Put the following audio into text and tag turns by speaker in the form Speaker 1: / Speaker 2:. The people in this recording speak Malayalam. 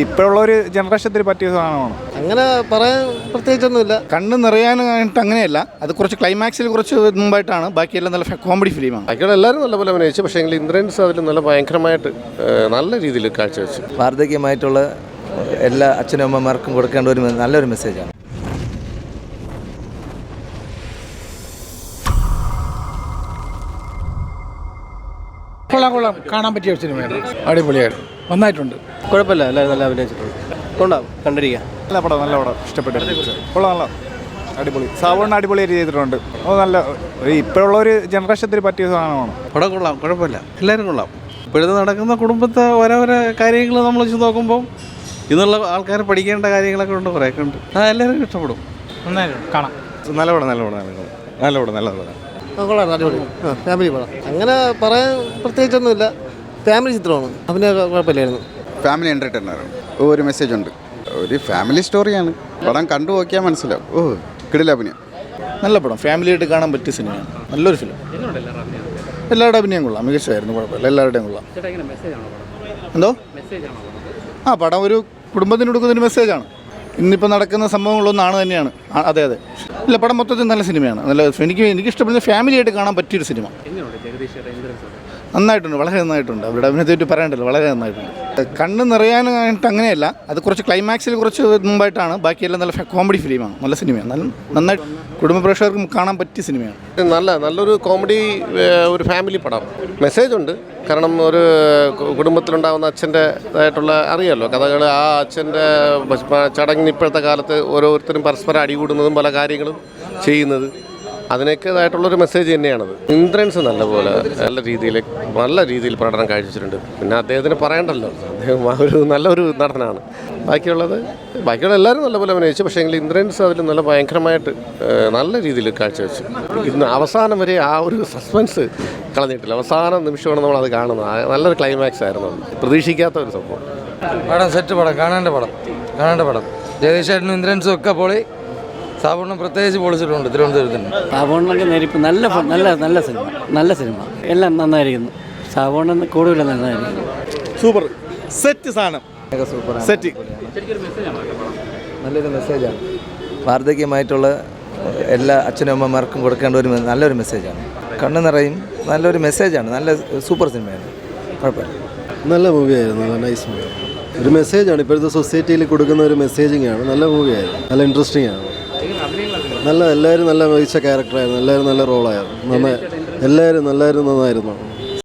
Speaker 1: ഇപ്പോഴുള്ള ഒരു ജനറേഷത്തിൽ പറ്റിയ സാധനമാണ്.
Speaker 2: അങ്ങനെ പറയാൻ പ്രത്യേകിച്ചൊന്നുമില്ല.
Speaker 3: കണ്ണ് നിറയാനായിട്ട് അങ്ങനെയല്ല, അത് കുറച്ച് ക്ലൈമാക്സിൽ കുറച്ച് മുമ്പായിട്ടാണ്. ബാക്കിയെല്ലാം നല്ല കോമഡി ഫിലിമാണ്.
Speaker 4: ബാക്കിയുള്ള എല്ലാവരും നല്ലപോലെ അഭിനയിച്ചു. പക്ഷേ ഇന്ദ്രൻസ് അതിൽ നല്ല ഭയങ്കരമായിട്ട് നല്ല രീതിയിൽ കാഴ്ചവെച്ചു.
Speaker 5: വാർദ്ധക്യമായിട്ടുള്ള എല്ലാ അച്ഛനും അമ്മമാർക്കും കൊടുക്കേണ്ട ഒരു നല്ലൊരു മെസ്സേജാണ്.
Speaker 6: കൊള്ളാം കാണാൻ പറ്റിയ സിനിമയാണ്. അടിപൊളിയായിട്ട് നന്നായിട്ടുണ്ട്.
Speaker 2: കുഴപ്പമില്ല, എല്ലാവരും നല്ല അഭിനയിച്ചിട്ടുണ്ട്. കൊണ്ടാവും കണ്ടിരിക്കുക.
Speaker 1: നല്ല പടം ഇഷ്ടപ്പെട്ടിട്ടുണ്ട്. നല്ല അടിപൊളി. സാവോണ് അടിപൊളിയായിട്ട് ചെയ്തിട്ടുണ്ട്. നല്ല ഇപ്പോഴുള്ള ഒരു ജനറേഷത്തിൽ പറ്റിയ സാധനമാണ്.
Speaker 7: പടം കൊള്ളാം, കുഴപ്പമില്ല, എല്ലാവരും കൊള്ളാം. ഇപ്പോഴത്തെ നടക്കുന്ന കുടുംബത്തെ ഓരോരോ കാര്യങ്ങൾ നമ്മൾ വെച്ച് നോക്കുമ്പോൾ ഇന്നുള്ള ആൾക്കാർ പഠിക്കേണ്ട കാര്യങ്ങളൊക്കെ ഉണ്ട്, കുറേയൊക്കെ ഉണ്ട്. എല്ലാവരും ഇഷ്ടപ്പെടും.
Speaker 6: നന്നായിട്ടുണ്ട്, കാണാം.
Speaker 1: നല്ല പടം.
Speaker 2: കൊള്ളാം, അടിപൊളി ഫാമിലി പടം. അങ്ങനെ പറയാൻ പ്രത്യേകിച്ചൊന്നുമില്ല. ഫാമിലി ചിത്രമാണ്. അവന് കുഴപ്പമില്ലായിരുന്നു.
Speaker 8: ഫാമിലി എൻ്റർടൈനറാണ്. ഒരു മെസ്സേജ് ഉണ്ട്. ഒരു ഫാമിലി സ്റ്റോറിയാണ്. പടം കണ്ടു നോക്കിയാൽ മനസ്സിലാവും. കിടില അഭിനയം.
Speaker 3: നല്ല പടം, ഫാമിലിയായിട്ട് കാണാൻ പറ്റിയ സിനിമയാണ്. നല്ലൊരു ഫിലിം. എല്ലാവരുടെ അഭിനയം കൊള്ളാം, മികച്ചതായിരുന്നു. കുഴപ്പമില്ല, എല്ലാവരുടെയും കൊള്ളാം. എന്തോ പടം ഒരു കുടുംബത്തിന് കൊടുക്കുന്നൊരു മെസ്സേജാണ്. ഇന്നിപ്പോൾ നടക്കുന്ന സംഭവങ്ങളൊന്നാണ് തന്നെയാണ്. അതെ. ഇല്ല, പടം മൊത്തത്തിൽ നല്ല സിനിമയാണ്. എനിക്ക് ഇഷ്ടപ്പെടുന്ന ഫാമിലിയായിട്ട് കാണാൻ പറ്റിയൊരു സിനിമ. നന്നായിട്ടുണ്ട്, വളരെ നന്നായിട്ടുണ്ട്. അവരുടെ അഭിനയത്തെ പറയണ്ടല്ലോ, വളരെ നന്നായിട്ടുണ്ട്. കണ്ണ് നിറയാനായിട്ട് അങ്ങനെയല്ല, അത് കുറച്ച് ക്ലൈമാക്സിൽ കുറച്ച് മുമ്പായിട്ടാണ്. ബാക്കിയെല്ലാം നല്ല കോമഡി ഫിലിമാണ്. നല്ല സിനിമയാണ്. നന്നായിട്ട് കുടുംബ പ്രേക്ഷകർക്കും കാണാൻ പറ്റിയ സിനിമയാണ്.
Speaker 4: നല്ലൊരു കോമഡി, ഒരു ഫാമിലി പടം. മെസ്സേജ് ഉണ്ട്. കാരണം ഒരു കുടുംബത്തിലുണ്ടാകുന്ന അച്ഛൻ്റെതായിട്ടുള്ള അറിയാമല്ലോ കഥകൾ. ആ അച്ഛൻ്റെ ചടങ്ങിന് ഇപ്പോഴത്തെ കാലത്ത് ഓരോരുത്തരും പരസ്പരം അടികൂടുന്നതും പല കാര്യങ്ങളും ചെയ്യുന്നത്, അതിനൊക്കെതായിട്ടുള്ളൊരു മെസ്സേജ് തന്നെയാണത്. ഇന്ദ്രൻസ് നല്ല രീതിയിൽ പ്രകടനം കാഴ്ചവെച്ചിട്ടുണ്ട്. പിന്നെ അദ്ദേഹത്തിന് പറയണ്ടല്ലോ, അദ്ദേഹം നല്ലൊരു നടനാണ്. ബാക്കിയുള്ള എല്ലാവരും നല്ലപോലെ അഭിനയിച്ചു. പക്ഷേ ഇന്ദ്രൻസ് അതിൽ നല്ല ഭയങ്കരമായിട്ട് നല്ല രീതിയിൽ കാഴ്ചവെച്ചു. ഇന്ന് അവസാനം വരെ ആ ഒരു സസ്പെൻസ് കളഞ്ഞിട്ടില്ല. അവസാന നിമിഷമാണ് നമ്മളത് കാണുന്നത്. നല്ലൊരു ക്ലൈമാക്സ് ആയിരുന്നു. പ്രതീക്ഷിക്കാത്ത ഒരു സംഭവം.
Speaker 5: പടം സെറ്റ് പടം, കാണേണ്ട പടം. ജഗദീഷേട്ടനും ഇന്ദ്രൻസും ഒക്കെ പൊളി. സാബുണ്ണം പ്രത്യേകിച്ച് പൊളിച്ചിട്ടുണ്ട് തിരുവനന്തപുരത്തിന്.
Speaker 2: സാബുണ്ണൊക്കെ നേരിപ്പോൾ നല്ല സിനിമ എല്ലാം നന്നായിരിക്കുന്നു. സാബുണ്ണ കൂടുതൽ നന്നായിരിക്കുന്നു.
Speaker 3: സൂപ്പർ സെറ്റ് സാധനം. സെറ്റ്
Speaker 5: നല്ലൊരു മെസ്സേജാണ്. വാർദ്ധക്യമായിട്ടുള്ള എല്ലാ അച്ഛനും അമ്മമാർക്കും കൊടുക്കേണ്ട ഒരു നല്ലൊരു മെസ്സേജാണ്. കണ്ണ് നിറയും, നല്ലൊരു മെസ്സേജാണ്. നല്ല സൂപ്പർ സിനിമയാണ്. കുഴപ്പമില്ല,
Speaker 2: നല്ല മൂവിയായിരുന്നു. Nice movie. ഒരു മെസ്സേജാണ്, ഇപ്പോഴത്തെ സൊസൈറ്റിയിൽ കൊടുക്കുന്ന ഒരു മെസ്സേജിങ് ആണ്. നല്ല മൂവിയായിരുന്നു. നല്ല ഇൻട്രസ്റ്റിംഗ് ആണ്. എല്ലാവരും നല്ല മികച്ച ക്യാരക്ടറായിരുന്നു. എല്ലാവരും നല്ല റോളായിരുന്നു. എല്ലാവരും നന്നായിരുന്നു.